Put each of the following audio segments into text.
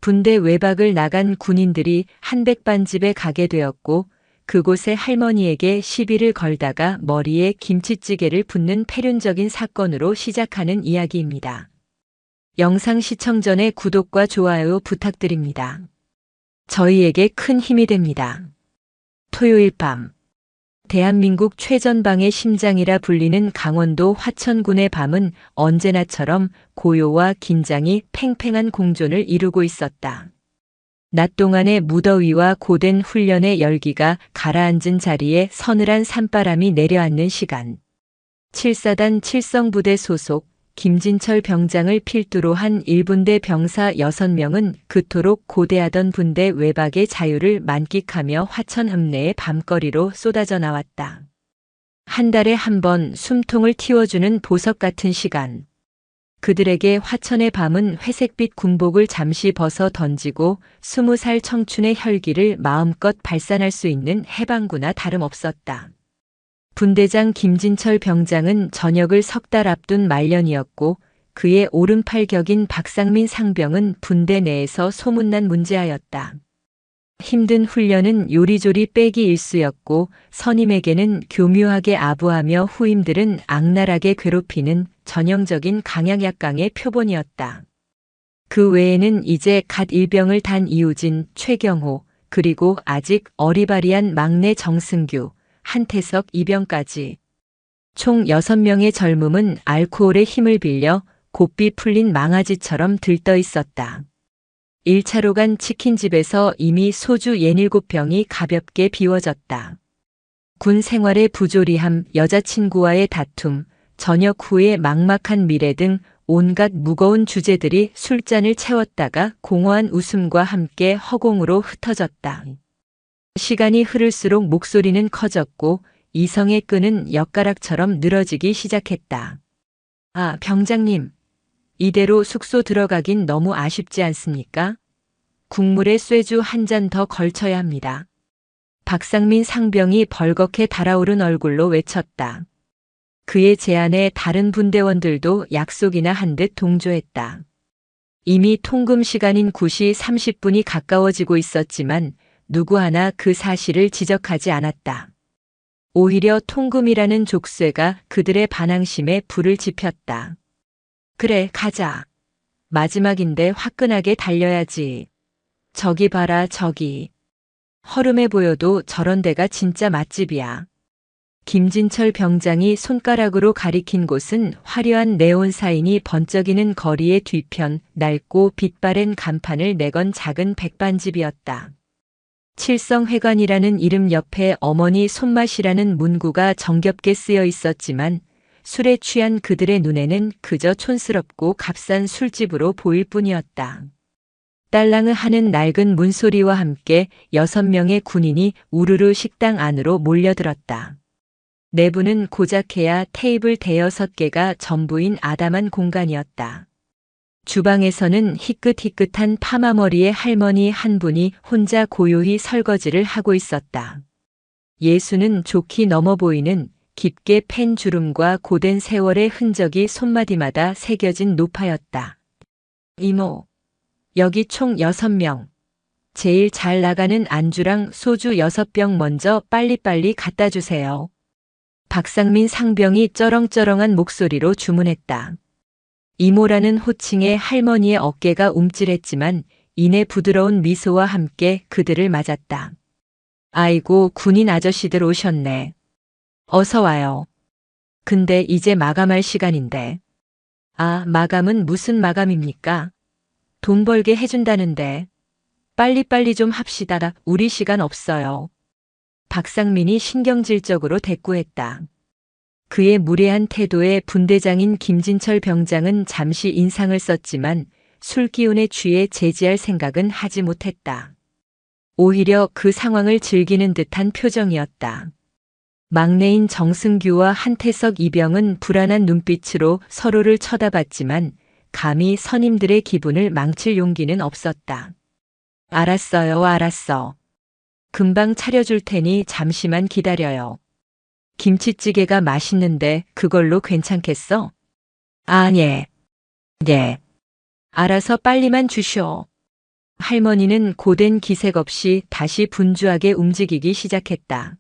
군대 외박을 나간 군인들이 한백반집에 가게 되었고 그곳의 할머니에게 시비를 걸다가 머리에 김치찌개를 붓는 패륜적인 사건으로 시작하는 이야기입니다. 영상 시청 전에 구독과 좋아요 부탁드립니다. 저희에게 큰 힘이 됩니다. 토요일 밤 대한민국 최전방의 심장이라 불리는 강원도 화천군의 밤은 언제나처럼 고요와 긴장이 팽팽한 공존을 이루고 있었다. 낮 동안의 무더위와 고된 훈련의 열기가 가라앉은 자리에 서늘한 산바람이 내려앉는 시간. 7사단 칠성부대 소속 김진철 병장을 필두로 한 1분대 병사 6명은 그토록 고대하던 군대 외박의 자유를 만끽하며 화천 읍내의 밤거리로 쏟아져 나왔다. 한 달에 한 번 숨통을 틔워주는 보석 같은 시간. 그들에게 화천의 밤은 회색빛 군복을 잠시 벗어 던지고 20살 청춘의 혈기를 마음껏 발산할 수 있는 해방구나 다름없었다. 분대장 김진철 병장은 전역을 3달 앞둔 말년이었고 그의 오른팔 격인 박상민 상병은 군대 내에서 소문난 문제아였다. 힘든 훈련은 요리조리 빼기 일쑤였고 선임에게는 교묘하게 아부하며 후임들은 악랄하게 괴롭히는 전형적인 강약약강의 표본이었다. 그 외에는 이제 갓 일병을 단 이우진, 최경호, 그리고 아직 어리바리한 막내 정승규, 한태석 이병까지 총 6명의 젊음은 알코올의 힘을 빌려 곱비 풀린 망아지처럼 들떠 있었다. 1차로 간 치킨집에서 이미 소주 67병이 가볍게 비워졌다. 군 생활의 부조리함, 여자친구와의 다툼, 저녁 후의 막막한 미래 등 온갖 무거운 주제들이 술잔을 채웠다가 공허한 웃음과 함께 허공으로 흩어졌다. 시간이 흐를수록 목소리는 커졌고 이성의 끈은 엿가락처럼 늘어지기 시작했다. 아, 병장님. 이대로 숙소 들어가긴 너무 아쉽지 않습니까? 국물에 쇠주 한 잔 더 걸쳐야 합니다. 박상민 상병이 벌겋게 달아오른 얼굴로 외쳤다. 그의 제안에 다른 분대원들도 약속이나 한 듯 동조했다. 이미 통금 시간인 9시 30분이 가까워지고 있었지만 누구 하나 그 사실을 지적하지 않았다. 오히려 통금이라는 족쇄가 그들의 반항심에 불을 지폈다. 그래, 가자. 마지막인데 화끈하게 달려야지. 저기 봐라, 저기. 허름해 보여도 저런 데가 진짜 맛집이야. 김진철 병장이 손가락으로 가리킨 곳은 화려한 네온 사인이 번쩍이는 거리의 뒤편 낡고 빛바랜 간판을 내건 작은 백반집이었다. 칠성회관이라는 이름 옆에 어머니 손맛이라는 문구가 정겹게 쓰여 있었지만 술에 취한 그들의 눈에는 그저 촌스럽고 값싼 술집으로 보일 뿐이었다. 딸랑을 하는 낡은 문소리와 함께 6명의 군인이 우르르 식당 안으로 몰려들었다. 내부는 고작해야 테이블 5개가 전부인 아담한 공간이었다. 주방에서는 희끗희끗한 파마머리의 할머니 한 분이 혼자 고요히 설거지를 하고 있었다. 예수는 좋게 넘어 보이는 깊게 팬 주름과 고된 세월의 흔적이 손마디마다 새겨진 노파였다. 이모, 여기 총 6명. 제일 잘 나가는 안주랑 소주 6병 먼저 빨리빨리 갖다 주세요. 박상민 상병이 쩌렁쩌렁한 목소리로 주문했다. 이모라는 호칭에 할머니의 어깨가 움찔했지만 이내 부드러운 미소와 함께 그들을 맞았다. 아이고, 군인 아저씨들 오셨네. 어서 와요. 근데 이제 마감할 시간인데. 아, 마감은 무슨 마감입니까? 돈 벌게 해준다는데. 빨리빨리 좀 합시다. 우리 시간 없어요. 박상민이 신경질적으로 대꾸했다. 그의 무례한 태도에 분대장인 김진철 병장은 잠시 인상을 썼지만 술기운에 취해 제지할 생각은 하지 못했다. 오히려 그 상황을 즐기는 듯한 표정이었다. 막내인 정승규와 한태석 이병은 불안한 눈빛으로 서로를 쳐다봤지만 감히 선임들의 기분을 망칠 용기는 없었다. 알았어요, 알았어. 금방 차려줄 테니 잠시만 기다려요. 김치찌개가 맛있는데 그걸로 괜찮겠어? 아, 예. 네. 알아서 빨리만 주쇼. 할머니는 고된 기색 없이 다시 분주하게 움직이기 시작했다.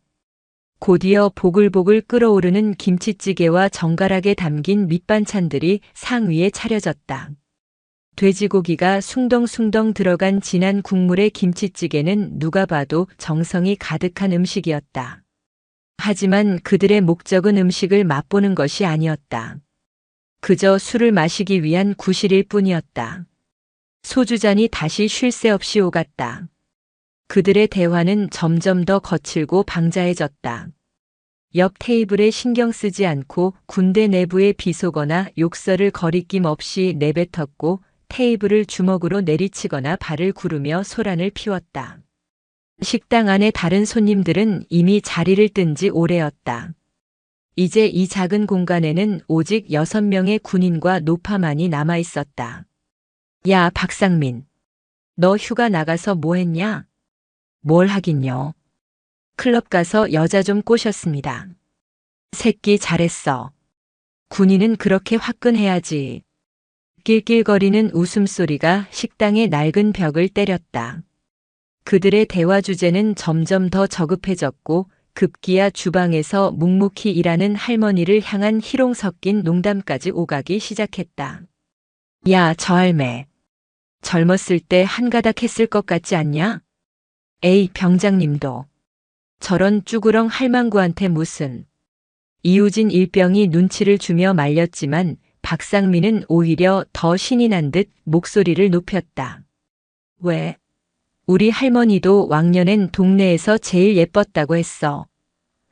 곧이어 보글보글 끓어오르는 김치찌개와 정갈하게 담긴 밑반찬들이 상 위에 차려졌다. 돼지고기가 숭덩숭덩 들어간 진한 국물의 김치찌개는 누가 봐도 정성이 가득한 음식이었다. 하지만 그들의 목적은 음식을 맛보는 것이 아니었다. 그저 술을 마시기 위한 구실일 뿐이었다. 소주잔이 다시 쉴 새 없이 오갔다. 그들의 대화는 점점 더 거칠고 방자해졌다. 옆 테이블에 신경 쓰지 않고 군대 내부에 비속어나 욕설을 거리낌 없이 내뱉었고 테이블을 주먹으로 내리치거나 발을 구르며 소란을 피웠다. 식당 안의 다른 손님들은 이미 자리를 뜬 지 오래였다. 이제 이 작은 공간에는 오직 6명의 군인과 노파만이 남아 있었다. 야, 박상민. 너 휴가 나가서 뭐 했냐? 뭘 하긴요. 클럽 가서 여자 좀 꼬셨습니다. 새끼 잘했어. 군인은 그렇게 화끈해야지. 낄낄거리는 웃음소리가 식당의 낡은 벽을 때렸다. 그들의 대화 주제는 점점 더 저급해졌고 급기야 주방에서 묵묵히 일하는 할머니를 향한 희롱 섞인 농담까지 오가기 시작했다. 야, 저 할매. 젊었을 때 한가닥 했을 것 같지 않냐? 에이, 병장님도. 저런 쭈구렁 할망구한테 무슨. 이우진 일병이 눈치를 주며 말렸지만 박상민은 오히려 더 신이 난 듯 목소리를 높였다. 왜? 우리 할머니도 왕년엔 동네에서 제일 예뻤다고 했어.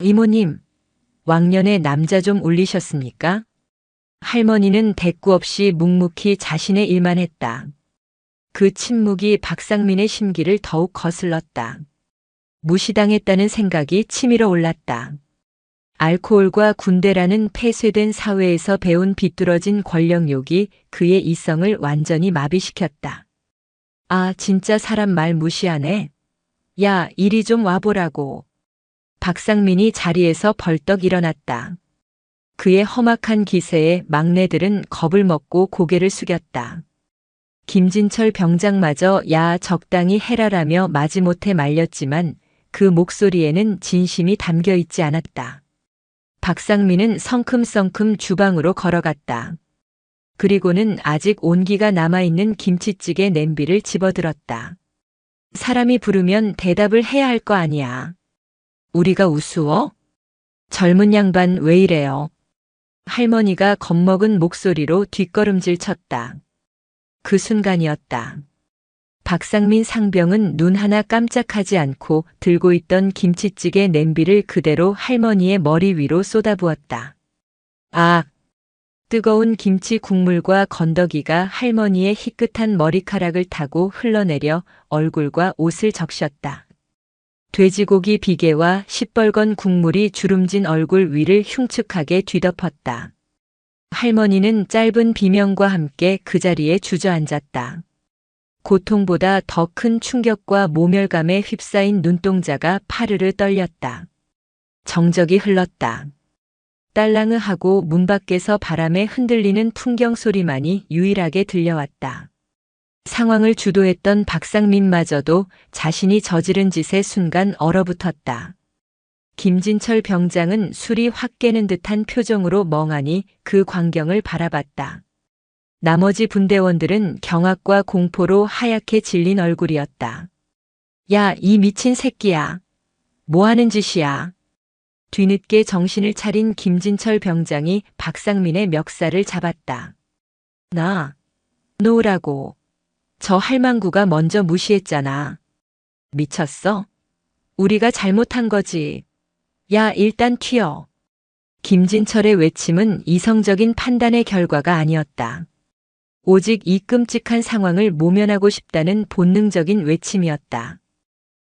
이모님, 왕년에 남자 좀 울리셨습니까? 할머니는 대꾸 없이 묵묵히 자신의 일만 했다. 그 침묵이 박상민의 심기를 더욱 거슬렀다. 무시당했다는 생각이 치밀어 올랐다. 알코올과 군대라는 폐쇄된 사회에서 배운 비뚤어진 권력욕이 그의 이성을 완전히 마비시켰다. 아, 진짜 사람 말 무시하네. 야, 이리 좀 와보라고. 박상민이 자리에서 벌떡 일어났다. 그의 험악한 기세에 막내들은 겁을 먹고 고개를 숙였다. 김진철 병장마저 야, 적당히 해라라며 마지못해 말렸지만 그 목소리에는 진심이 담겨 있지 않았다. 박상민은 성큼성큼 주방으로 걸어갔다. 그리고는 아직 온기가 남아있는 김치찌개 냄비를 집어들었다. 사람이 부르면 대답을 해야 할 거 아니야. 우리가 우스워? 젊은 양반 왜 이래요? 할머니가 겁먹은 목소리로 뒷걸음질 쳤다. 그 순간이었다. 박상민 상병은 눈 하나 깜짝하지 않고 들고 있던 김치찌개 냄비를 그대로 할머니의 머리 위로 쏟아부었다. 아! 뜨거운 김치 국물과 건더기가 할머니의 희끗한 머리카락을 타고 흘러내려 얼굴과 옷을 적셨다. 돼지고기 비계와 시뻘건 국물이 주름진 얼굴 위를 흉측하게 뒤덮었다. 할머니는 짧은 비명과 함께 그 자리에 주저앉았다. 고통보다 더 큰 충격과 모멸감에 휩싸인 눈동자가 파르르 떨렸다. 정적이 흘렀다. 딸랑으하고 문 밖에서 바람에 흔들리는 풍경 소리만이 유일하게 들려왔다. 상황을 주도했던 박상민마저도 자신이 저지른 짓의 순간 얼어붙었다. 김진철 병장은 술이 확 깨는 듯한 표정으로 멍하니 그 광경을 바라봤다. 나머지 분대원들은 경악과 공포로 하얗게 질린 얼굴이었다. 야, 이 미친 새끼야. 뭐 하는 짓이야? 뒤늦게 정신을 차린 김진철 병장이 박상민의 멱살을 잡았다. 놓으라고. 저 할망구가 먼저 무시했잖아. 미쳤어? 우리가 잘못한 거지. 야, 일단 튀어. 김진철의 외침은 이성적인 판단의 결과가 아니었다. 오직 이 끔찍한 상황을 모면하고 싶다는 본능적인 외침이었다.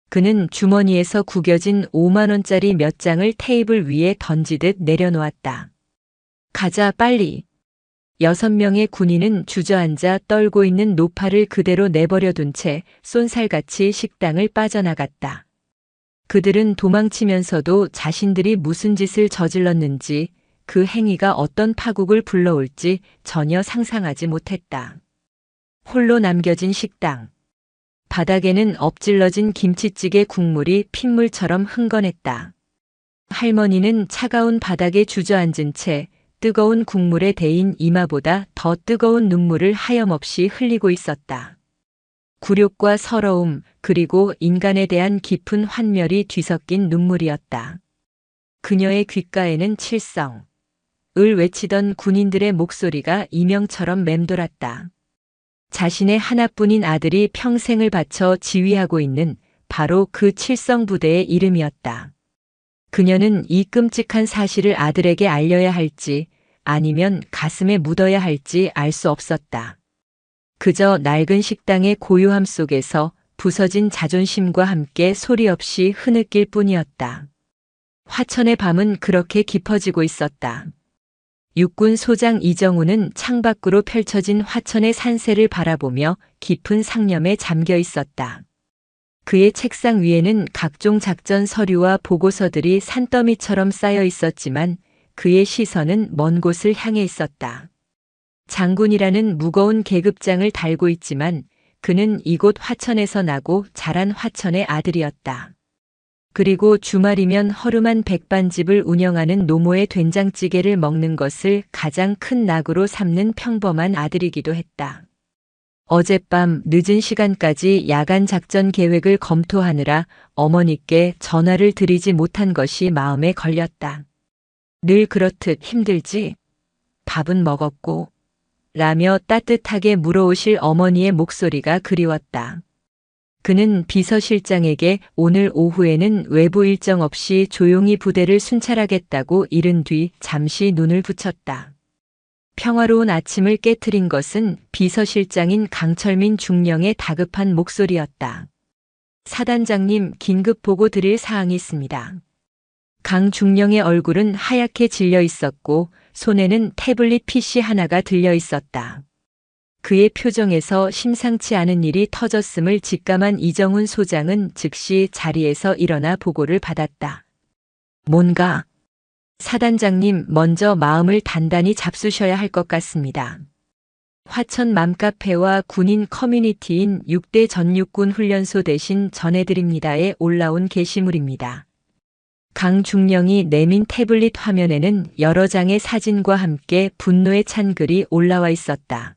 그는 주머니에서 구겨진 5만 원짜리 몇 장을 테이블 위에 던지듯 내려놓았다. 가자, 빨리. 6명의 군인은 주저앉아 떨고 있는 노파를 그대로 내버려둔 채 쏜살같이 식당을 빠져나갔다. 그들은 도망치면서도 자신들이 무슨 짓을 저질렀는지, 그 행위가 어떤 파국을 불러올지 전혀 상상하지 못했다. 홀로 남겨진 식당. 바닥에는 엎질러진 김치찌개 국물이 핏물처럼 흥건했다. 할머니는 차가운 바닥에 주저앉은 채 뜨거운 국물에 데인 이마보다 더 뜨거운 눈물을 하염없이 흘리고 있었다. 굴욕과 서러움, 그리고 인간에 대한 깊은 환멸이 뒤섞인 눈물이었다. 그녀의 귓가에는 칠성, 을 외치던 군인들의 목소리가 이명처럼 맴돌았다. 자신의 하나뿐인 아들이 평생을 바쳐 지휘하고 있는 바로 그 칠성 부대의 이름이었다. 그녀는 이 끔찍한 사실을 아들에게 알려야 할지 아니면 가슴에 묻어야 할지 알 수 없었다. 그저 낡은 식당의 고요함 속에서 부서진 자존심과 함께 소리 없이 흐느낄 뿐이었다. 화천의 밤은 그렇게 깊어지고 있었다. 육군 소장 이정우는 창밖으로 펼쳐진 화천의 산세를 바라보며 깊은 상념에 잠겨 있었다. 그의 책상 위에는 각종 작전 서류와 보고서들이 산더미처럼 쌓여 있었지만 그의 시선은 먼 곳을 향해 있었다. 장군이라는 무거운 계급장을 달고 있지만 그는 이곳 화천에서 나고 자란 화천의 아들이었다. 그리고 주말이면 허름한 백반집을 운영하는 노모의 된장찌개를 먹는 것을 가장 큰 낙으로 삼는 평범한 아들이기도 했다. 어젯밤 늦은 시간까지 야간 작전 계획을 검토하느라 어머니께 전화를 드리지 못한 것이 마음에 걸렸다. 늘 그렇듯 힘들지? 밥은 먹었고? 라며 따뜻하게 물어오실 어머니의 목소리가 그리웠다. 그는 비서실장에게 오늘 오후에는 외부 일정 없이 조용히 부대를 순찰하겠다고 이른 뒤 잠시 눈을 붙였다. 평화로운 아침을 깨트린 것은 비서실장인 강철민 중령의 다급한 목소리였다. 사단장님, 긴급 보고 드릴 사항이 있습니다. 강 중령의 얼굴은 하얗게 질려 있었고 손에는 태블릿 PC 하나가 들려 있었다. 그의 표정에서 심상치 않은 일이 터졌음을 직감한 이정훈 소장은 즉시 자리에서 일어나 보고를 받았다. 뭔가? 사단장님, 먼저 마음을 단단히 잡수셔야 할 것 같습니다. 화천 맘카페와 군인 커뮤니티인 6대 전육군 훈련소 대신 전해드립니다에 올라온 게시물입니다. 강 중령이 내민 태블릿 화면에는 여러 장의 사진과 함께 분노에 찬 글이 올라와 있었다.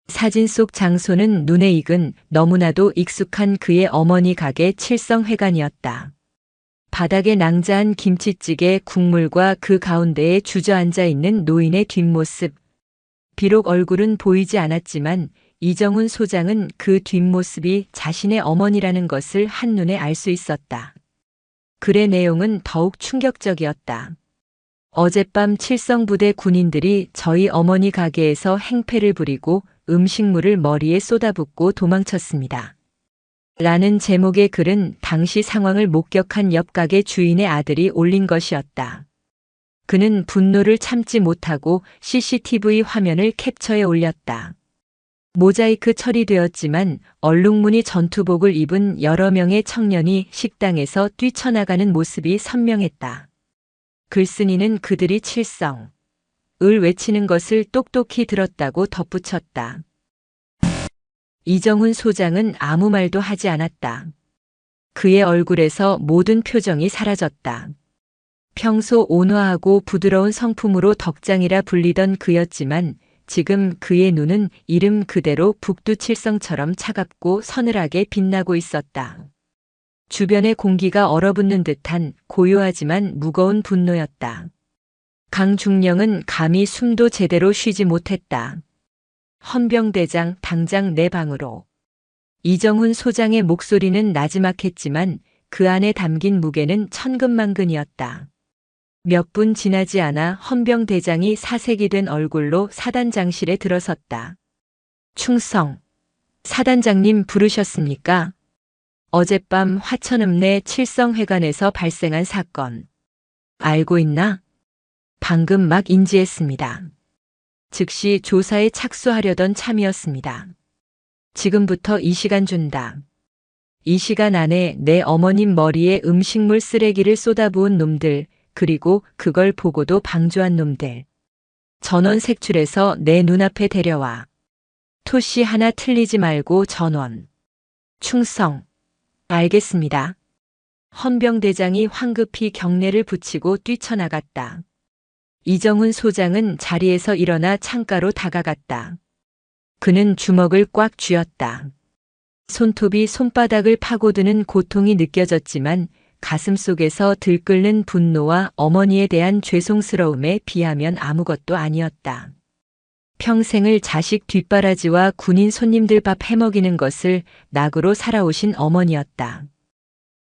사진 속 장소는 눈에 익은 너무나도 익숙한 그의 어머니 가게 칠성회관이었다. 바닥에 낭자한 김치찌개 국물과 그 가운데에 주저앉아 있는 노인의 뒷모습. 비록 얼굴은 보이지 않았지만 이정훈 소장은 그 뒷모습이 자신의 어머니라는 것을 한눈에 알 수 있었다. 글의 내용은 더욱 충격적이었다. 어젯밤 칠성부대 군인들이 저희 어머니 가게에서 행패를 부리고 음식물을 머리에 쏟아붓고 도망쳤습니다. 라는 제목의 글은 당시 상황을 목격한 옆 가게 주인의 아들이 올린 것이었다. 그는 분노를 참지 못하고 CCTV 화면을 캡처해 올렸다. 모자이크 처리되었지만 얼룩무늬 전투복을 입은 여러 명의 청년이 식당에서 뛰쳐나가는 모습이 선명했다. 글쓴이는 그들이 칠성, 을 외치는 것을 똑똑히 들었다고 덧붙였다. 이정훈 소장은 아무 말도 하지 않았다. 그의 얼굴에서 모든 표정이 사라졌다. 평소 온화하고 부드러운 성품으로 덕장이라 불리던 그였지만 지금 그의 눈은 이름 그대로 북두칠성처럼 차갑고 서늘하게 빛나고 있었다. 주변의 공기가 얼어붙는 듯한 고요하지만 무거운 분노였다. 강 중령은 감히 숨도 제대로 쉬지 못했다. 헌병대장, 당장 내 방으로. 이정훈 소장의 목소리는 나지막했지만 그 안에 담긴 무게는 천근만근이었다. 몇 분 지나지 않아 헌병대장이 사색이 된 얼굴로 사단장실에 들어섰다. 충성. 사단장님 부르셨습니까? 어젯밤 화천읍내 칠성회관에서 발생한 사건. 알고 있나? 방금 막 인지했습니다. 즉시 조사에 착수하려던 참이었습니다. 지금부터 이 시간 준다. 이 시간 안에 내 어머님 머리에 음식물 쓰레기를 쏟아부은 놈들, 그리고 그걸 보고도 방조한 놈들. 전원 색출해서 내 눈앞에 데려와. 토시 하나 틀리지 말고 전원. 충성. 알겠습니다. 헌병대장이 황급히 경례를 붙이고 뛰쳐나갔다. 이정훈 소장은 자리에서 일어나 창가로 다가갔다. 그는 주먹을 꽉 쥐었다. 손톱이 손바닥을 파고드는 고통이 느껴졌지만 가슴 속에서 들끓는 분노와 어머니에 대한 죄송스러움에 비하면 아무것도 아니었다. 평생을 자식 뒷바라지와 군인 손님들 밥 해먹이는 것을 낙으로 살아오신 어머니였다.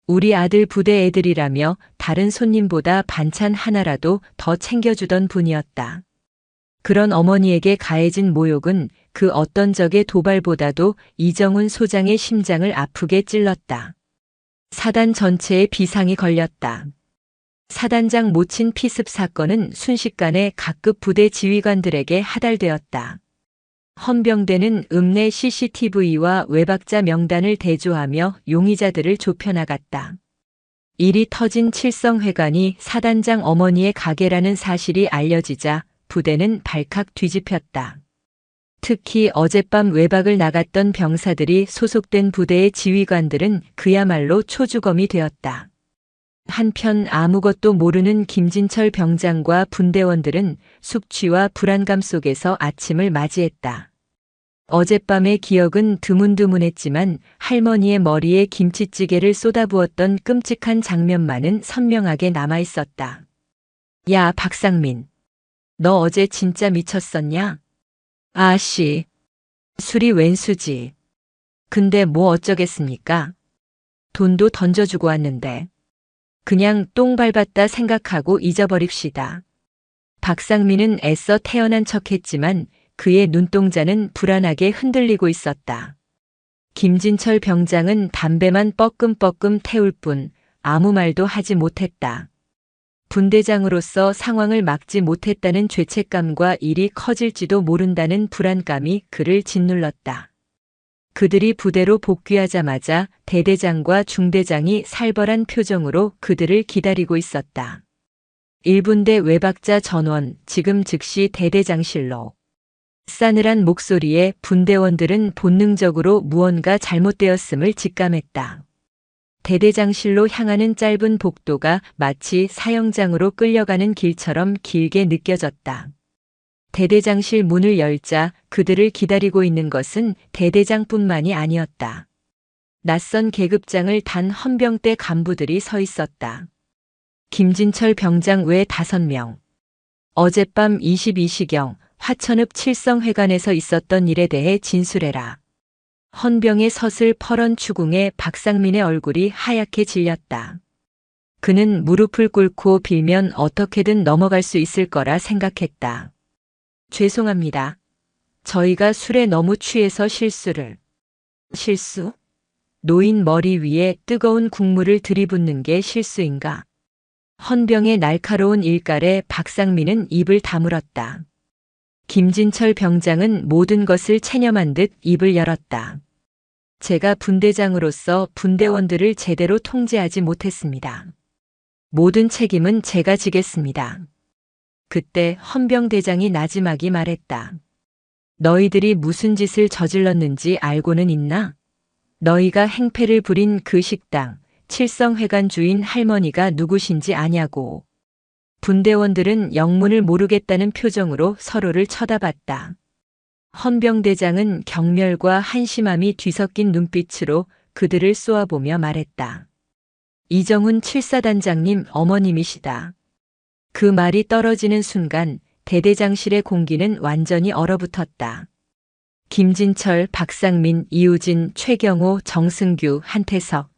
우리 아들 부대 애들이라며 다른 손님보다 반찬 하나라도 더 챙겨주던 분이었다. 그런 어머니에게 가해진 모욕은 그 어떤 적의 도발보다도 이정훈 소장의 심장을 아프게 찔렀다. 사단 전체에 비상이 걸렸다. 사단장 모친 피습 사건은 순식간에 각급 부대 지휘관들에게 하달되었다. 헌병대는 읍내 CCTV와 외박자 명단을 대조하며 용의자들을 좁혀나갔다. 일이 터진 칠성회관이 사단장 어머니의 가게라는 사실이 알려지자 부대는 발칵 뒤집혔다. 특히 어젯밤 외박을 나갔던 병사들이 소속된 부대의 지휘관들은 그야말로 초주검이 되었다. 한편 아무것도 모르는 김진철 병장과 분대원들은 숙취와 불안감 속에서 아침을 맞이했다. 어젯밤의 기억은 드문드문했지만 할머니의 머리에 김치찌개를 쏟아부었던 끔찍한 장면만은 선명하게 남아있었다. 야, 박상민. 너 어제 진짜 미쳤었냐? 아씨, 술이 웬수지. 근데 뭐 어쩌겠습니까? 돈도 던져주고 왔는데. 그냥 똥 밟았다 생각하고 잊어버립시다. 박상민은 애써 태어난 척했지만 그의 눈동자는 불안하게 흔들리고 있었다. 김진철 병장은 담배만 뻐끔뻐끔 태울 뿐 아무 말도 하지 못했다. 분대장으로서 상황을 막지 못했다는 죄책감과 일이 커질지도 모른다는 불안감이 그를 짓눌렀다. 그들이 부대로 복귀하자마자 대대장과 중대장이 살벌한 표정으로 그들을 기다리고 있었다. 1분대 외박자 전원, 지금 즉시 대대장실로. 싸늘한 목소리에 분대원들은 본능적으로 무언가 잘못되었음을 직감했다. 대대장실로 향하는 짧은 복도가 마치 사형장으로 끌려가는 길처럼 길게 느껴졌다. 대대장실 문을 열자 그들을 기다리고 있는 것은 대대장뿐만이 아니었다. 낯선 계급장을 단 헌병대 간부들이 서 있었다. 김진철 병장 외 5명. 어젯밤 22시경 화천읍 칠성회관에서 있었던 일에 대해 진술해라. 헌병의 서슬 퍼런 추궁에 박상민의 얼굴이 하얗게 질렸다. 그는 무릎을 꿇고 빌면 어떻게든 넘어갈 수 있을 거라 생각했다. 죄송합니다. 저희가 술에 너무 취해서 실수를. 실수? 노인 머리 위에 뜨거운 국물을 들이붓는 게 실수인가? 헌병의 날카로운 일갈에 박상민은 입을 다물었다. 김진철 병장은 모든 것을 체념한 듯 입을 열었다. 제가 분대장으로서 분대원들을 제대로 통제하지 못했습니다. 모든 책임은 제가 지겠습니다. 그때 헌병대장이 나지막이 말했다. 너희들이 무슨 짓을 저질렀는지 알고는 있나? 너희가 행패를 부린 그 식당, 칠성회관 주인 할머니가 누구신지 아냐고. 분대원들은 영문을 모르겠다는 표정으로 서로를 쳐다봤다. 헌병대장은 경멸과 한심함이 뒤섞인 눈빛으로 그들을 쏘아보며 말했다. 이정훈 칠사단장님 어머님이시다. 그 말이 떨어지는 순간 대대장실의 공기는 완전히 얼어붙었다. 김진철, 박상민, 이우진, 최경호, 정승규, 한태석.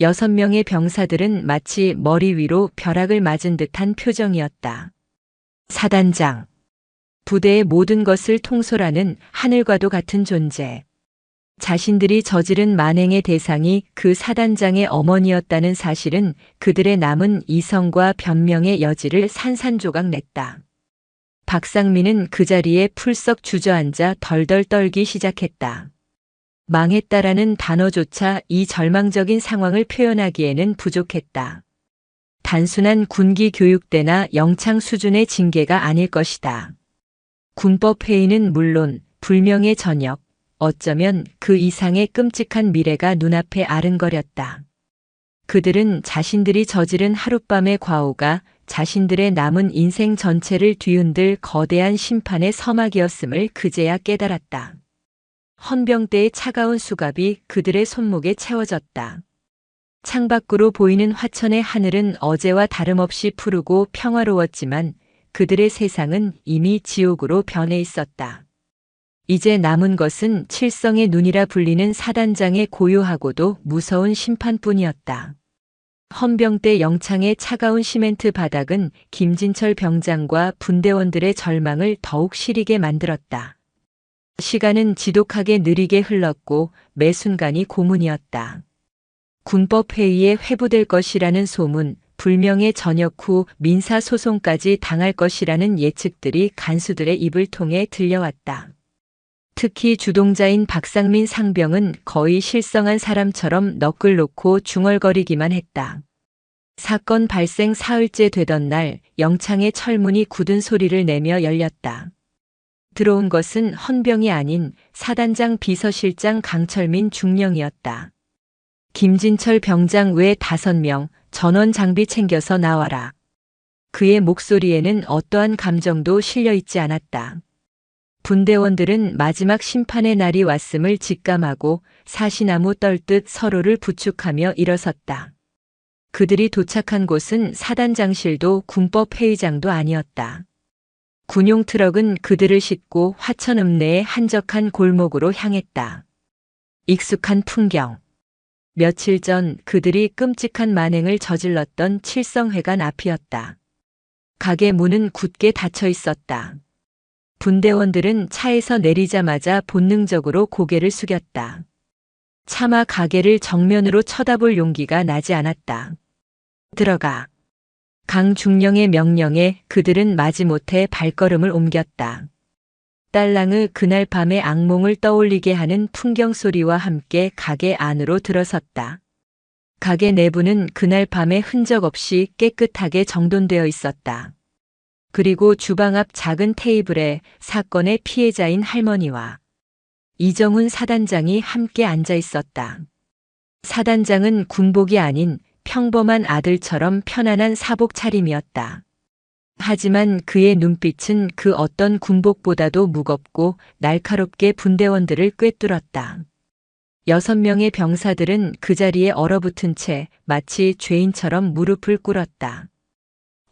6명의 병사들은 마치 머리 위로 벼락을 맞은 듯한 표정이었다. 사단장. 부대의 모든 것을 통솔하는 하늘과도 같은 존재. 자신들이 저지른 만행의 대상이 그 사단장의 어머니였다는 사실은 그들의 남은 이성과 변명의 여지를 산산조각 냈다. 박상민은 그 자리에 풀썩 주저앉아 덜덜 떨기 시작했다. 망했다라는 단어조차 이 절망적인 상황을 표현하기에는 부족했다. 단순한 군기 교육대나 영창 수준의 징계가 아닐 것이다. 군법회의는 물론 불명예 전역, 어쩌면 그 이상의 끔찍한 미래가 눈앞에 아른거렸다. 그들은 자신들이 저지른 하룻밤의 과오가 자신들의 남은 인생 전체를 뒤흔들 거대한 심판의 서막이었음을 그제야 깨달았다. 헌병대의 차가운 수갑이 그들의 손목에 채워졌다. 창밖으로 보이는 화천의 하늘은 어제와 다름없이 푸르고 평화로웠지만 그들의 세상은 이미 지옥으로 변해 있었다. 이제 남은 것은 칠성의 눈이라 불리는 사단장의 고요하고도 무서운 심판뿐이었다. 헌병대 영창의 차가운 시멘트 바닥은 김진철 병장과 분대원들의 절망을 더욱 시리게 만들었다. 시간은 지독하게 느리게 흘렀고 매 순간이 고문이었다. 군법회의에 회부될 것이라는 소문, 불명예 전역 후 민사소송까지 당할 것이라는 예측들이 간수들의 입을 통해 들려왔다. 특히 주동자인 박상민 상병은 거의 실성한 사람처럼 넋을 놓고 중얼거리기만 했다. 사건 발생 사흘째 되던 날 영창의 철문이 굳은 소리를 내며 열렸다. 들어온 것은 헌병이 아닌 사단장 비서실장 강철민 중령이었다. 김진철 병장 외 5명, 전원 장비 챙겨서 나와라. 그의 목소리에는 어떠한 감정도 실려 있지 않았다. 분대원들은 마지막 심판의 날이 왔음을 직감하고 사시나무 떨듯 서로를 부축하며 일어섰다. 그들이 도착한 곳은 사단장실도 군법회의장도 아니었다. 군용 트럭은 그들을 싣고 화천 읍내의 한적한 골목으로 향했다. 익숙한 풍경. 며칠 전 그들이 끔찍한 만행을 저질렀던 칠성회관 앞이었다. 가게 문은 굳게 닫혀 있었다. 분대원들은 차에서 내리자마자 본능적으로 고개를 숙였다. 차마 가게를 정면으로 쳐다볼 용기가 나지 않았다. 들어가. 강중령의 명령에 그들은 마지못해 발걸음을 옮겼다. 딸랑의 그날 밤의 악몽을 떠올리게 하는 풍경 소리와 함께 가게 안으로 들어섰다. 가게 내부는 그날 밤에 흔적 없이 깨끗하게 정돈되어 있었다. 그리고 주방 앞 작은 테이블에 사건의 피해자인 할머니와 이정훈 사단장이 함께 앉아 있었다. 사단장은 군복이 아닌 평범한 아들처럼 편안한 사복 차림이었다. 하지만 그의 눈빛은 그 어떤 군복보다도 무겁고 날카롭게 분대원들을 꿰뚫었다. 6명의 병사들은 그 자리에 얼어붙은 채 마치 죄인처럼 무릎을 꿇었다.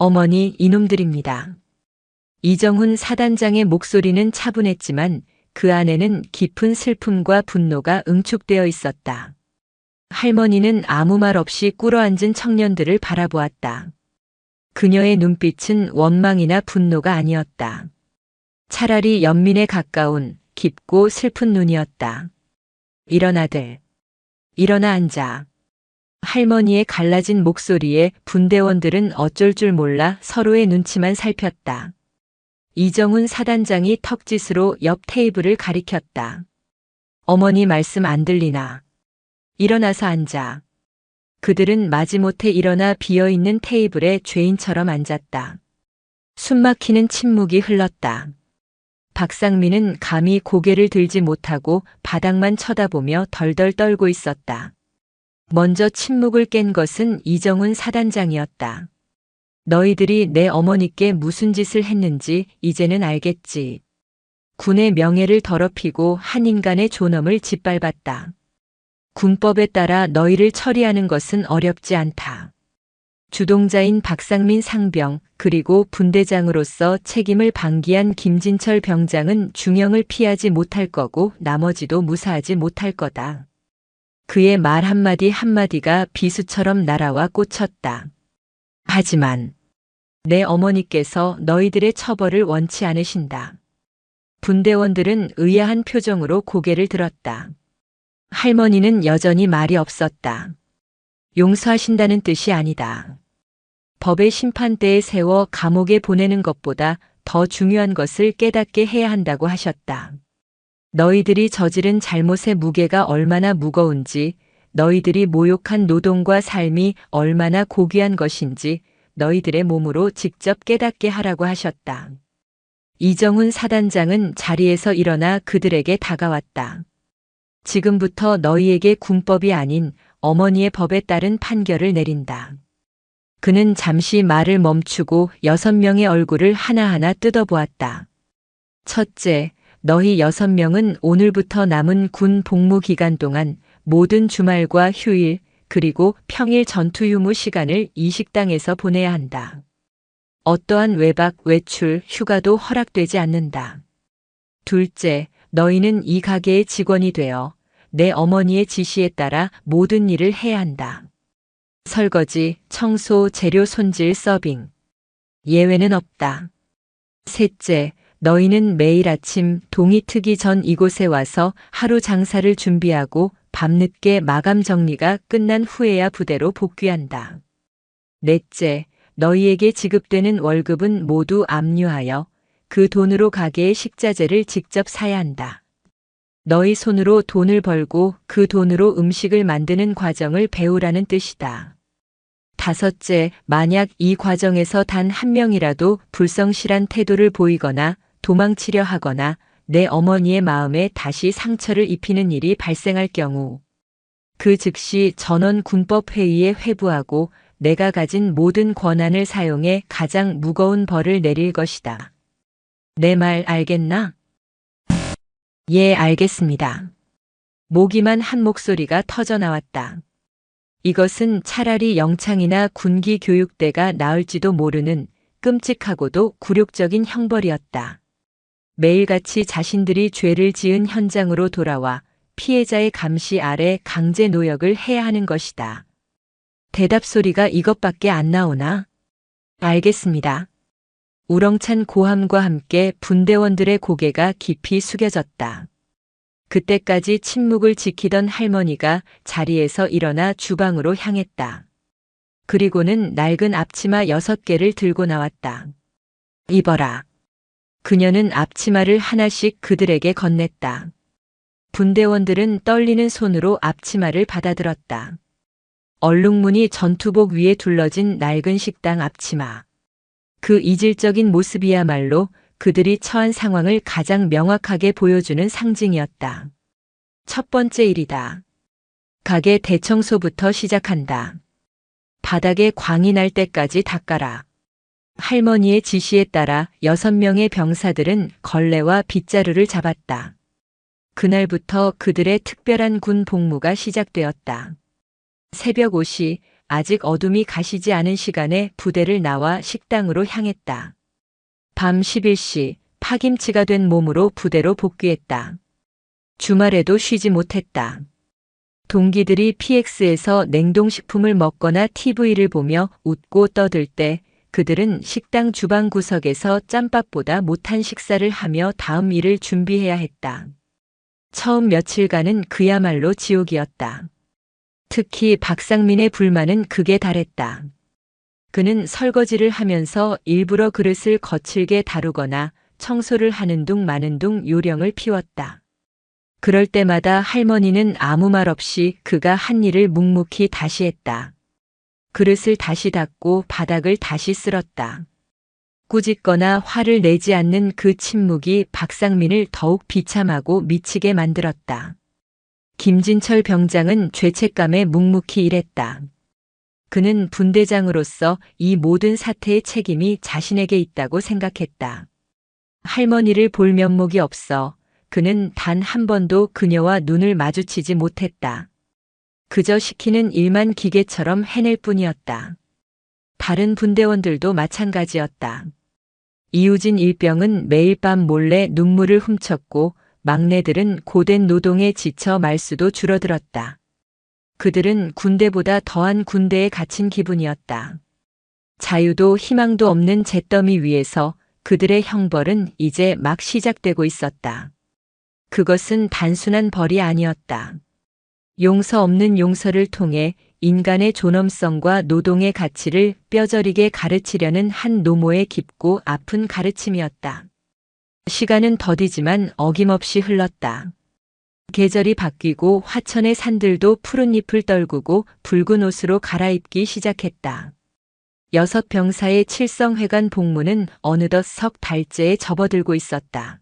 어머니, 이놈들입니다. 이정훈 사단장의 목소리는 차분했지만 그 안에는 깊은 슬픔과 분노가 응축되어 있었다. 할머니는 아무 말 없이 꿇어앉은 청년들을 바라보았다. 그녀의 눈빛은 원망이나 분노가 아니었다. 차라리 연민에 가까운 깊고 슬픈 눈이었다. 일어나들. 일어나 앉아. 할머니의 갈라진 목소리에 분대원들은 어쩔 줄 몰라 서로의 눈치만 살폈다. 이정훈 사단장이 턱짓으로 옆 테이블을 가리켰다. 어머니 말씀 안 들리나. 일어나서 앉아. 그들은 마지못해 일어나 비어있는 테이블에 죄인처럼 앉았다. 숨막히는 침묵이 흘렀다. 박상민은 감히 고개를 들지 못하고 바닥만 쳐다보며 덜덜 떨고 있었다. 먼저 침묵을 깬 것은 이정훈 사단장이었다. 너희들이 내 어머니께 무슨 짓을 했는지 이제는 알겠지. 군의 명예를 더럽히고 한 인간의 존엄을 짓밟았다. 군법에 따라 너희를 처리하는 것은 어렵지 않다. 주동자인 박상민 상병 그리고 분대장으로서 책임을 방기한 김진철 병장은 중형을 피하지 못할 거고 나머지도 무사하지 못할 거다. 그의 말 한마디 한마디가 비수처럼 날아와 꽂혔다. 하지만 내 어머니께서 너희들의 처벌을 원치 않으신다. 분대원들은 의아한 표정으로 고개를 들었다. 할머니는 여전히 말이 없었다. 용서하신다는 뜻이 아니다. 법의 심판대에 세워 감옥에 보내는 것보다 더 중요한 것을 깨닫게 해야 한다고 하셨다. 너희들이 저지른 잘못의 무게가 얼마나 무거운지, 너희들이 모욕한 노동과 삶이 얼마나 고귀한 것인지 너희들의 몸으로 직접 깨닫게 하라고 하셨다. 이정훈 사단장은 자리에서 일어나 그들에게 다가왔다. 지금부터 너희에게 군법이 아닌 어머니의 법에 따른 판결을 내린다. 그는 잠시 말을 멈추고 6명의 얼굴을 하나하나 뜯어보았다. 첫째, 너희 6명은 오늘부터 남은 군 복무 기간 동안 모든 주말과 휴일, 그리고 평일 전투 유무 시간을 이 식당에서 보내야 한다. 어떠한 외박, 외출, 휴가도 허락되지 않는다. 둘째, 너희는 이 가게의 직원이 되어 내 어머니의 지시에 따라 모든 일을 해야 한다. 설거지, 청소, 재료 손질, 서빙. 예외는 없다. 셋째, 너희는 매일 아침 동이 트기 전 이곳에 와서 하루 장사를 준비하고 밤늦게 마감 정리가 끝난 후에야 부대로 복귀한다. 넷째, 너희에게 지급되는 월급은 모두 압류하여 그 돈으로 가게의 식자재를 직접 사야 한다. 너희 손으로 돈을 벌고 그 돈으로 음식을 만드는 과정을 배우라는 뜻이다. 다섯째, 만약 이 과정에서 단 한 명이라도 불성실한 태도를 보이거나 도망치려 하거나 내 어머니의 마음에 다시 상처를 입히는 일이 발생할 경우 그 즉시 전원 군법회의에 회부하고 내가 가진 모든 권한을 사용해 가장 무거운 벌을 내릴 것이다. 내 말 알겠나? 예, 알겠습니다. 모기만 한 목소리가 터져 나왔다. 이것은 차라리 영창이나 군기 교육대가 나을지도 모르는 끔찍하고도 굴욕적인 형벌이었다. 매일같이 자신들이 죄를 지은 현장으로 돌아와 피해자의 감시 아래 강제 노역을 해야 하는 것이다. 대답 소리가 이것밖에 안 나오나? 알겠습니다. 우렁찬 고함과 함께 분대원들의 고개가 깊이 숙여졌다. 그때까지 침묵을 지키던 할머니가 자리에서 일어나 주방으로 향했다. 그리고는 낡은 앞치마 6개를 들고 나왔다. 입어라. 그녀는 앞치마를 하나씩 그들에게 건넸다. 분대원들은 떨리는 손으로 앞치마를 받아들었다. 얼룩무늬 전투복 위에 둘러진 낡은 식당 앞치마. 그 이질적인 모습이야말로 그들이 처한 상황을 가장 명확하게 보여주는 상징이었다. 첫 번째 일이다. 가게 대청소부터 시작한다. 바닥에 광이 날 때까지 닦아라. 할머니의 지시에 따라 6명의 병사들은 걸레와 빗자루를 잡았다. 그날부터 그들의 특별한 군 복무가 시작되었다. 새벽 5시, 아직 어둠이 가시지 않은 시간에 부대를 나와 식당으로 향했다. 밤 11시, 파김치가 된 몸으로 부대로 복귀했다. 주말에도 쉬지 못했다. 동기들이 PX에서 냉동식품을 먹거나 TV를 보며 웃고 떠들 때 그들은 식당 주방 구석에서 짬밥보다 못한 식사를 하며 다음 일을 준비해야 했다. 처음 며칠간은 그야말로 지옥이었다. 특히 박상민의 불만은 극에 달했다. 그는 설거지를 하면서 일부러 그릇을 거칠게 다루거나 청소를 하는 둥 마는 둥 요령을 피웠다. 그럴 때마다 할머니는 아무 말 없이 그가 한 일을 묵묵히 다시 했다. 그릇을 다시 닦고 바닥을 다시 쓸었다. 꾸짖거나 화를 내지 않는 그 침묵이 박상민을 더욱 비참하고 미치게 만들었다. 김진철 병장은 죄책감에 묵묵히 일했다. 그는 분대장으로서 이 모든 사태의 책임이 자신에게 있다고 생각했다. 할머니를 볼 면목이 없어 그는 단 한 번도 그녀와 눈을 마주치지 못했다. 그저 시키는 일만 기계처럼 해낼 뿐이었다. 다른 분대원들도 마찬가지였다. 이우진 일병은 매일 밤 몰래 눈물을 훔쳤고 막내들은 고된 노동에 지쳐 말수도 줄어들었다. 그들은 군대보다 더한 군대에 갇힌 기분이었다. 자유도 희망도 없는 잿더미 위에서 그들의 형벌은 이제 막 시작되고 있었다. 그것은 단순한 벌이 아니었다. 용서 없는 용서를 통해 인간의 존엄성과 노동의 가치를 뼈저리게 가르치려는 한 노모의 깊고 아픈 가르침이었다. 시간은 더디지만 어김없이 흘렀다. 계절이 바뀌고 화천의 산들도 푸른 잎을 떨구고 붉은 옷으로 갈아입기 시작했다. 6병사의 칠성회관 복무는 어느덧 석 달째에 접어들고 있었다.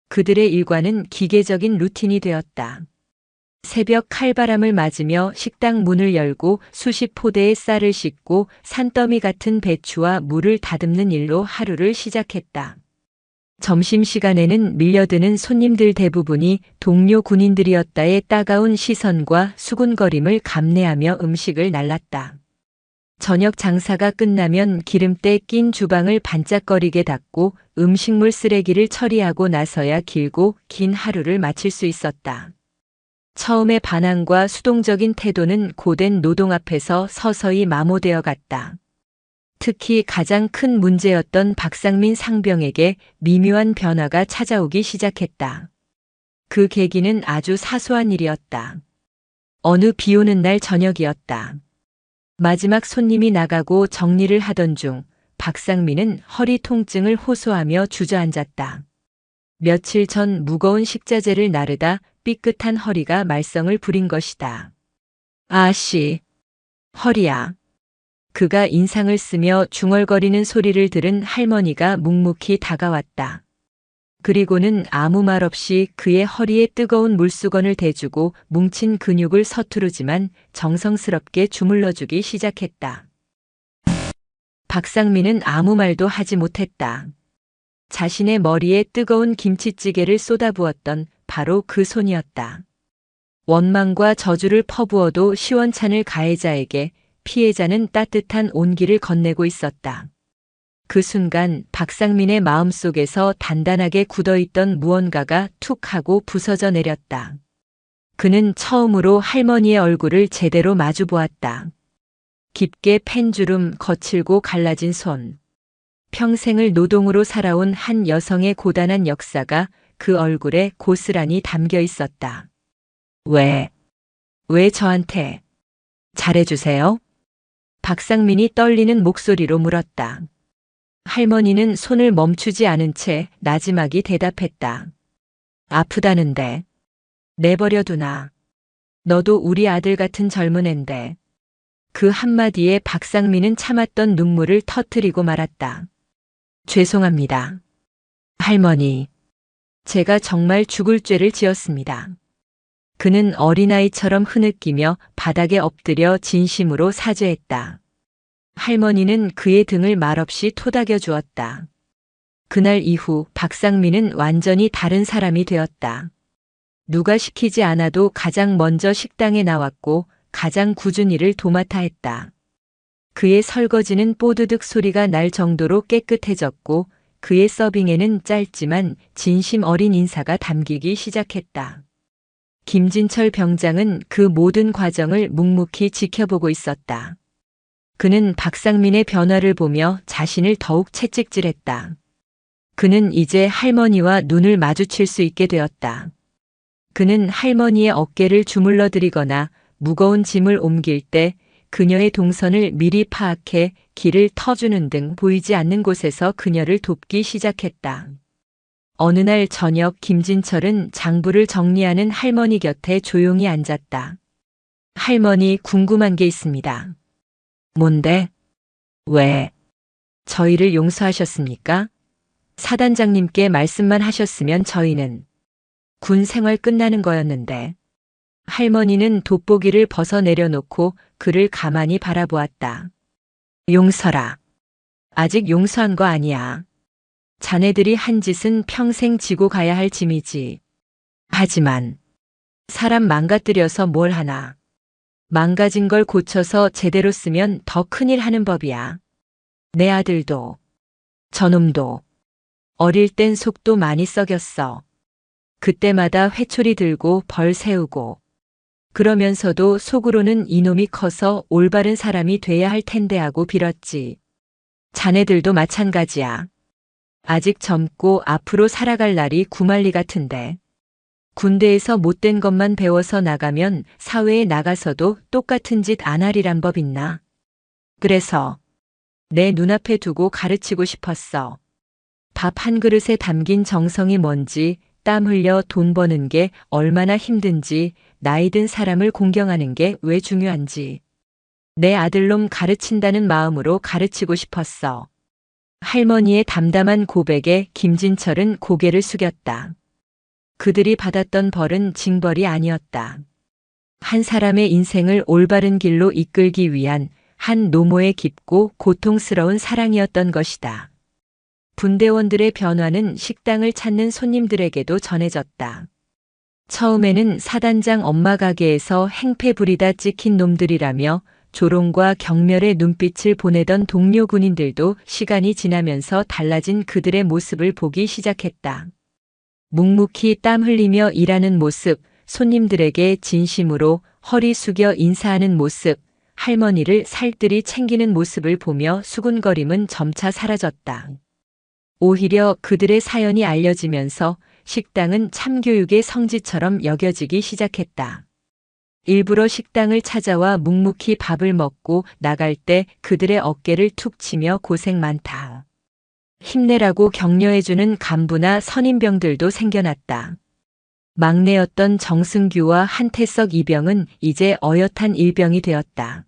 그들의 일과는 기계적인 루틴이 되었다. 새벽 칼바람을 맞으며 식당 문을 열고 수십 포대의 쌀을 씻고 산더미 같은 배추와 물을 다듬는 일로 하루를 시작했다. 점심시간에는 밀려드는 손님들 대부분이 동료 군인들이었다의 따가운 시선과 수군거림을 감내하며 음식을 날랐다. 저녁 장사가 끝나면 기름때 낀 주방을 반짝거리게 닦고 음식물 쓰레기를 처리하고 나서야 길고 긴 하루를 마칠 수 있었다. 처음에 반항과 수동적인 태도는 고된 노동 앞에서 서서히 마모되어 갔다. 특히 가장 큰 문제였던 박상민 상병에게 미묘한 변화가 찾아오기 시작했다. 그 계기는 아주 사소한 일이었다. 어느 비 오는 날 저녁이었다. 마지막 손님이 나가고 정리를 하던 중 박상민은 허리 통증을 호소하며 주저앉았다. 며칠 전 무거운 식자재를 나르다 삐끗한 허리가 말썽을 부린 것이다. 아씨, 허리야. 그가 인상을 쓰며 중얼거리는 소리를 들은 할머니가 묵묵히 다가왔다. 그리고는 아무 말 없이 그의 허리에 뜨거운 물수건을 대주고 뭉친 근육을 서투르지만 정성스럽게 주물러주기 시작했다. 박상민은 아무 말도 하지 못했다. 자신의 머리에 뜨거운 김치찌개를 쏟아부었던 바로 그 손이었다. 원망과 저주를 퍼부어도 시원찮을 가해자에게 피해자는 따뜻한 온기를 건네고 있었다. 그 순간 박상민의 마음속에서 단단하게 굳어있던 무언가가 툭 하고 부서져 내렸다. 그는 처음으로 할머니의 얼굴을 제대로 마주 보았다. 깊게 팬 주름, 거칠고 갈라진 손. 평생을 노동으로 살아온 한 여성의 고단한 역사가 그 얼굴에 고스란히 담겨 있었다. 왜 저한테 잘해주세요? 박상민이 떨리는 목소리로 물었다. 할머니는 손을 멈추지 않은 채 나지막이 대답했다. 아프다는데. 내버려두나. 너도 우리 아들 같은 젊은 앤데. 그 한마디에 박상민은 참았던 눈물을 터뜨리고 말았다. 죄송합니다. 할머니. 제가 정말 죽을 죄를 지었습니다. 그는 어린아이처럼 흐느끼며 바닥에 엎드려 진심으로 사죄했다. 할머니는 그의 등을 말없이 토닥여 주었다. 그날 이후 박상민은 완전히 다른 사람이 되었다. 누가 시키지 않아도 가장 먼저 식당에 나왔고 가장 굳은 일을 도맡아 했다. 그의 설거지는 뽀드득 소리가 날 정도로 깨끗해졌고 그의 서빙에는 짧지만 진심 어린 인사가 담기기 시작했다. 김진철 병장은 그 모든 과정을 묵묵히 지켜보고 있었다. 그는 박상민의 변화를 보며 자신을 더욱 채찍질했다. 그는 이제 할머니와 눈을 마주칠 수 있게 되었다. 그는 할머니의 어깨를 주물러 드리거나 무거운 짐을 옮길 때 그녀의 동선을 미리 파악해 길을 터주는 등 보이지 않는 곳에서 그녀를 돕기 시작했다. 어느 날 저녁 김진철은 장부를 정리하는 할머니 곁에 조용히 앉았다. 할머니, 궁금한 게 있습니다. 뭔데? 왜? 저희를 용서하셨습니까? 사단장님께 말씀만 하셨으면 저희는 군 생활 끝나는 거였는데. 할머니는 돋보기를 벗어 내려놓고 그를 가만히 바라보았다. 용서라. 아직 용서한 거 아니야. 자네들이 한 짓은 평생 지고 가야 할 짐이지. 하지만 사람 망가뜨려서 뭘 하나. 망가진 걸 고쳐서 제대로 쓰면 더 큰일 하는 법이야. 내 아들도 저놈도 어릴 땐 속도 많이 썩였어. 그때마다 회초리 들고 벌 세우고 그러면서도 속으로는 이놈이 커서 올바른 사람이 돼야 할 텐데 하고 빌었지. 자네들도 마찬가지야. 아직 젊고 앞으로 살아갈 날이 구말리 같은데. 군대에서 못된 것만 배워서 나가면 사회에 나가서도 똑같은 짓 안 하리란 법 있나? 그래서 내 눈앞에 두고 가르치고 싶었어. 밥 한 그릇에 담긴 정성이 뭔지, 땀 흘려 돈 버는 게 얼마나 힘든지, 나이 든 사람을 공경하는 게 왜 중요한지. 내 아들놈 가르친다는 마음으로 가르치고 싶었어. 할머니의 담담한 고백에 김진철은 고개를 숙였다. 그들이 받았던 벌은 징벌이 아니었다. 한 사람의 인생을 올바른 길로 이끌기 위한 한 노모의 깊고 고통스러운 사랑이었던 것이다. 분대원들의 변화는 식당을 찾는 손님들에게도 전해졌다. 처음에는 사단장 엄마 가게에서 행패 부리다 찍힌 놈들이라며 조롱과 경멸의 눈빛을 보내던 동료 군인들도 시간이 지나면서 달라진 그들의 모습을 보기 시작했다. 묵묵히 땀 흘리며 일하는 모습, 손님들에게 진심으로 허리 숙여 인사하는 모습, 할머니를 살뜰히 챙기는 모습을 보며 수군거림은 점차 사라졌다. 오히려 그들의 사연이 알려지면서 식당은 참교육의 성지처럼 여겨지기 시작했다. 일부러 식당을 찾아와 묵묵히 밥을 먹고 나갈 때 그들의 어깨를 툭 치며 고생 많다. 힘내라고 격려해주는 간부나 선임병들도 생겨났다. 막내였던 정승규와 한태석 이병은 이제 어엿한 일병이 되었다.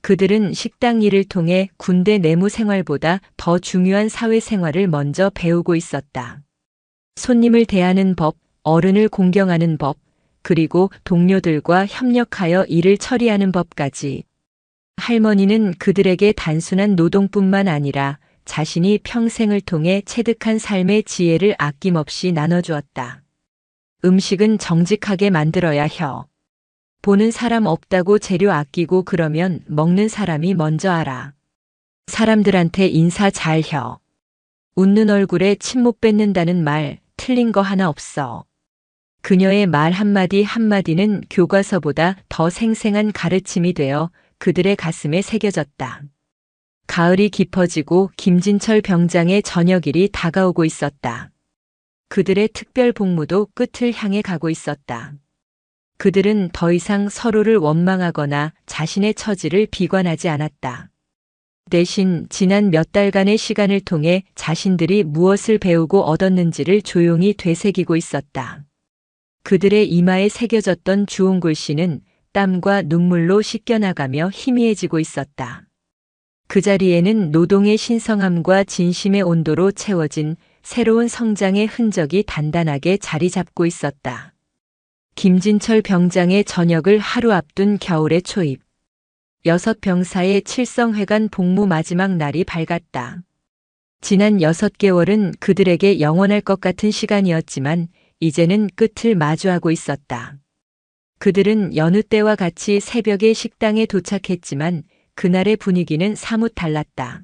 그들은 식당 일을 통해 군대 내무 생활보다 더 중요한 사회생활을 먼저 배우고 있었다. 손님을 대하는 법, 어른을 공경하는 법, 그리고 동료들과 협력하여 일을 처리하는 법까지. 할머니는 그들에게 단순한 노동뿐만 아니라 자신이 평생을 통해 체득한 삶의 지혜를 아낌없이 나눠주었다. 음식은 정직하게 만들어야 해. 보는 사람 없다고 재료 아끼고 그러면 먹는 사람이 먼저 알아. 사람들한테 인사 잘 해. 웃는 얼굴에 침 못 뱉는다는 말 틀린 거 하나 없어. 그녀의 말 한마디 한마디는 교과서보다 더 생생한 가르침이 되어 그들의 가슴에 새겨졌다. 가을이 깊어지고 김진철 병장의 저녁일이 다가오고 있었다. 그들의 특별 복무도 끝을 향해 가고 있었다. 그들은 더 이상 서로를 원망하거나 자신의 처지를 비관하지 않았다. 대신 지난 몇 달간의 시간을 통해 자신들이 무엇을 배우고 얻었는지를 조용히 되새기고 있었다. 그들의 이마에 새겨졌던 주홍 글씨는 땀과 눈물로 씻겨나가며 희미해지고 있었다. 그 자리에는 노동의 신성함과 진심의 온도로 채워진 새로운 성장의 흔적이 단단하게 자리 잡고 있었다. 김진철 병장의 전역을 하루 앞둔 겨울의 초입. 6병사의 칠성회관 복무 마지막 날이 밝았다. 지난 6개월은 그들에게 영원할 것 같은 시간이었지만 이제는 끝을 마주하고 있었다. 그들은 여느 때와 같이 새벽에 식당에 도착했지만 그날의 분위기는 사뭇 달랐다.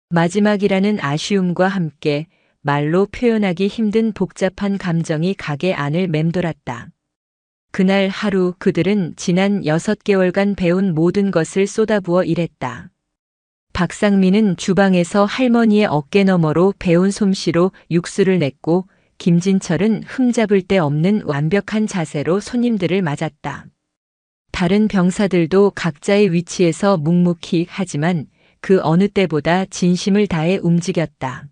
마지막이라는 아쉬움과 함께 말로 표현하기 힘든 복잡한 감정이 가게 안을 맴돌았다. 그날 하루 그들은 지난 6개월간 배운 모든 것을 쏟아부어 일했다. 박상민은 주방에서 할머니의 어깨 너머로 배운 솜씨로 육수를 냈고 김진철은 흠잡을 데 없는 완벽한 자세로 손님들을 맞았다. 다른 병사들도 각자의 위치에서 묵묵히 하지만 그 어느 때보다 진심을 다해 움직였다.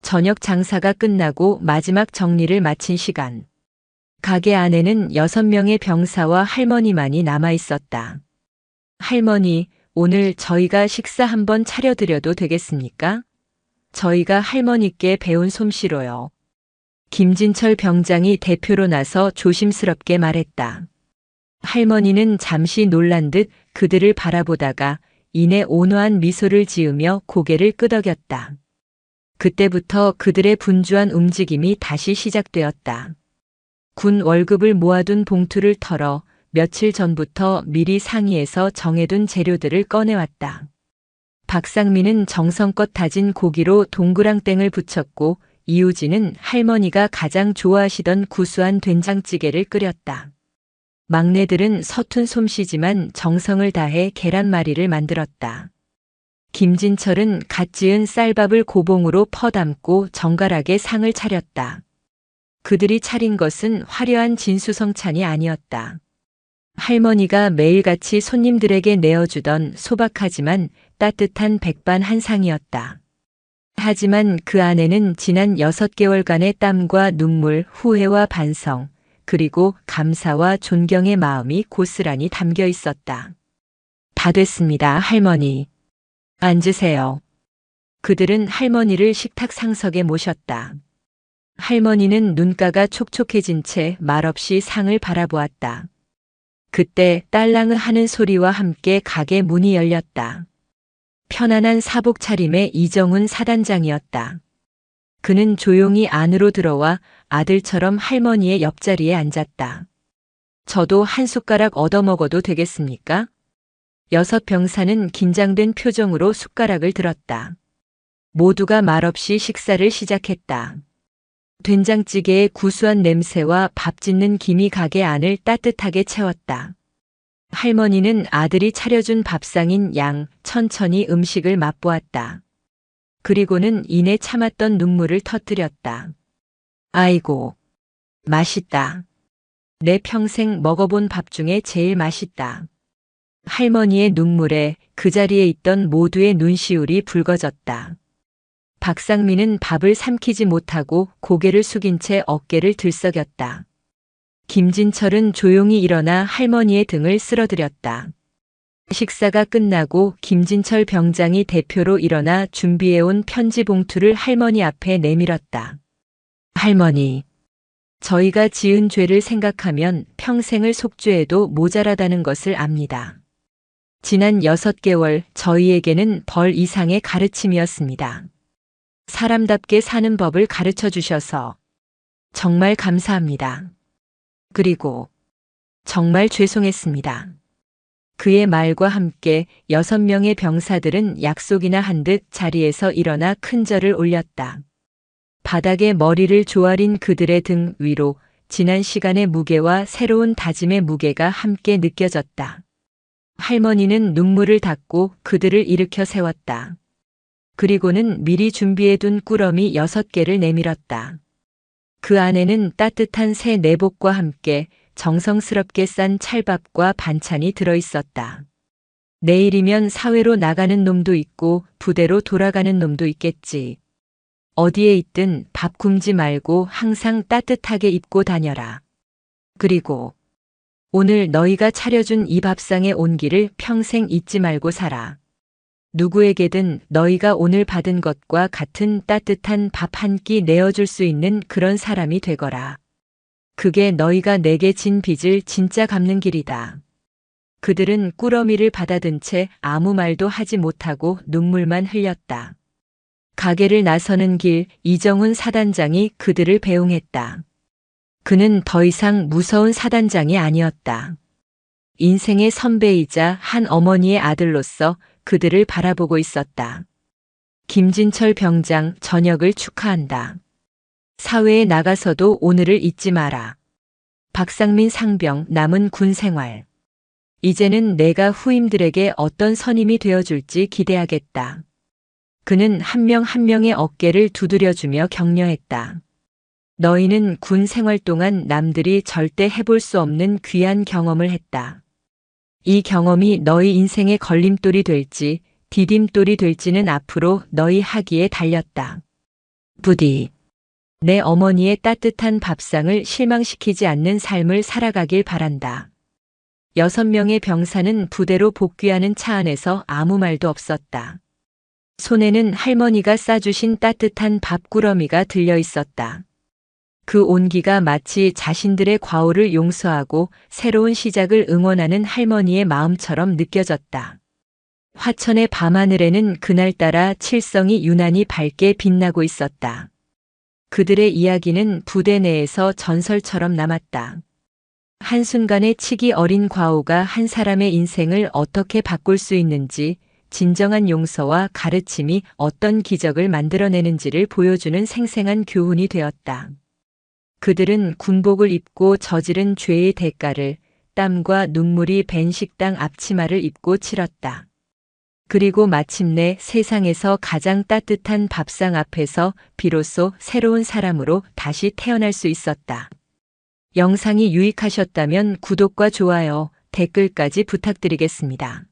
저녁 장사가 끝나고 마지막 정리를 마친 시간. 가게 안에는 6명의 병사와 할머니만이 남아 있었다. 할머니, 오늘 저희가 식사 한번 차려드려도 되겠습니까? 저희가 할머니께 배운 솜씨로요. 김진철 병장이 대표로 나서 조심스럽게 말했다. 할머니는 잠시 놀란 듯 그들을 바라보다가 이내 온화한 미소를 지으며 고개를 끄덕였다. 그때부터 그들의 분주한 움직임이 다시 시작되었다. 군 월급을 모아둔 봉투를 털어 며칠 전부터 미리 상의해서 정해둔 재료들을 꺼내왔다. 박상민은 정성껏 다진 고기로 동그랑땡을 부쳤고 이우진은 할머니가 가장 좋아하시던 구수한 된장찌개를 끓였다. 막내들은 서툰 솜씨지만 정성을 다해 계란말이를 만들었다. 김진철은 갓 지은 쌀밥을 고봉으로 퍼담고 정갈하게 상을 차렸다. 그들이 차린 것은 화려한 진수성찬이 아니었다. 할머니가 매일같이 손님들에게 내어주던 소박하지만 따뜻한 백반 한 상이었다. 하지만 그 안에는 지난 6개월간의 땀과 눈물, 후회와 반성, 그리고 감사와 존경의 마음이 고스란히 담겨 있었다. 다 됐습니다, 할머니. 앉으세요. 그들은 할머니를 식탁 상석에 모셨다. 할머니는 눈가가 촉촉해진 채 말없이 상을 바라보았다. 그때 딸랑을 하는 소리와 함께 가게 문이 열렸다. 편안한 사복 차림의 이정훈 사단장이었다. 그는 조용히 안으로 들어와 아들처럼 할머니의 옆자리에 앉았다. 저도 한 숟가락 얻어먹어도 되겠습니까? 여섯 병사는 긴장된 표정으로 숟가락을 들었다. 모두가 말없이 식사를 시작했다. 된장찌개의 구수한 냄새와 밥 짓는 김이 가게 안을 따뜻하게 채웠다. 할머니는 아들이 차려준 밥상인 양 천천히 음식을 맛보았다. 그리고는 이내 참았던 눈물을 터뜨렸다. 아이고, 맛있다. 내 평생 먹어본 밥 중에 제일 맛있다. 할머니의 눈물에 그 자리에 있던 모두의 눈시울이 붉어졌다. 박상민은 밥을 삼키지 못하고 고개를 숙인 채 어깨를 들썩였다. 김진철은 조용히 일어나 할머니의 등을 쓸어드렸다. 식사가 끝나고 김진철 병장이 대표로 일어나 준비해온 편지 봉투를 할머니 앞에 내밀었다. 할머니, 저희가 지은 죄를 생각하면 평생을 속죄해도 모자라다는 것을 압니다. 지난 6개월 저희에게는 벌 이상의 가르침이었습니다. 사람답게 사는 법을 가르쳐 주셔서 정말 감사합니다. 그리고 정말 죄송했습니다. 그의 말과 함께 6명의 병사들은 약속이나 한 듯 자리에서 일어나 큰 절을 올렸다. 바닥에 머리를 조아린 그들의 등 위로 지난 시간의 무게와 새로운 다짐의 무게가 함께 느껴졌다. 할머니는 눈물을 닦고 그들을 일으켜 세웠다. 그리고는 미리 준비해둔 꾸러미 6개를 내밀었다. 그 안에는 따뜻한 새 내복과 함께 정성스럽게 싼 찰밥과 반찬이 들어있었다. 내일이면 사회로 나가는 놈도 있고 부대로 돌아가는 놈도 있겠지. 어디에 있든 밥 굶지 말고 항상 따뜻하게 입고 다녀라. 그리고 오늘 너희가 차려준 이 밥상의 온기를 평생 잊지 말고 살아. 누구에게든 너희가 오늘 받은 것과 같은 따뜻한 밥 한 끼 내어줄 수 있는 그런 사람이 되거라. 그게 너희가 내게 진 빚을 진짜 갚는 길이다. 그들은 꾸러미를 받아든 채 아무 말도 하지 못하고 눈물만 흘렸다. 가게를 나서는 길 이정훈 사단장이 그들을 배웅했다. 그는 더 이상 무서운 사단장이 아니었다. 인생의 선배이자 한 어머니의 아들로서 그들을 바라보고 있었다. 김진철 병장 전역을 축하한다. 사회에 나가서도 오늘을 잊지 마라. 박상민 상병 남은 군 생활. 이제는 내가 후임들에게 어떤 선임이 되어줄지 기대하겠다. 그는 한 명 한 명의 어깨를 두드려주며 격려했다. 너희는 군 생활 동안 남들이 절대 해볼 수 없는 귀한 경험을 했다. 이 경험이 너희 인생의 걸림돌이 될지 디딤돌이 될지는 앞으로 너희 하기에 달렸다. 부디 내 어머니의 따뜻한 밥상을 실망시키지 않는 삶을 살아가길 바란다. 6명의 병사는 부대로 복귀하는 차 안에서 아무 말도 없었다. 손에는 할머니가 싸주신 따뜻한 밥꾸러미가 들려 있었다. 그 온기가 마치 자신들의 과오를 용서하고 새로운 시작을 응원하는 할머니의 마음처럼 느껴졌다. 화천의 밤하늘에는 그날따라 칠성이 유난히 밝게 빛나고 있었다. 그들의 이야기는 부대 내에서 전설처럼 남았다. 한순간의 치기 어린 과오가 한 사람의 인생을 어떻게 바꿀 수 있는지, 진정한 용서와 가르침이 어떤 기적을 만들어내는지를 보여주는 생생한 교훈이 되었다. 그들은 군복을 입고 저지른 죄의 대가를 땀과 눈물이 밴 식당 앞치마를 입고 치렀다. 그리고 마침내 세상에서 가장 따뜻한 밥상 앞에서 비로소 새로운 사람으로 다시 태어날 수 있었다. 영상이 유익하셨다면 구독과 좋아요, 댓글까지 부탁드리겠습니다.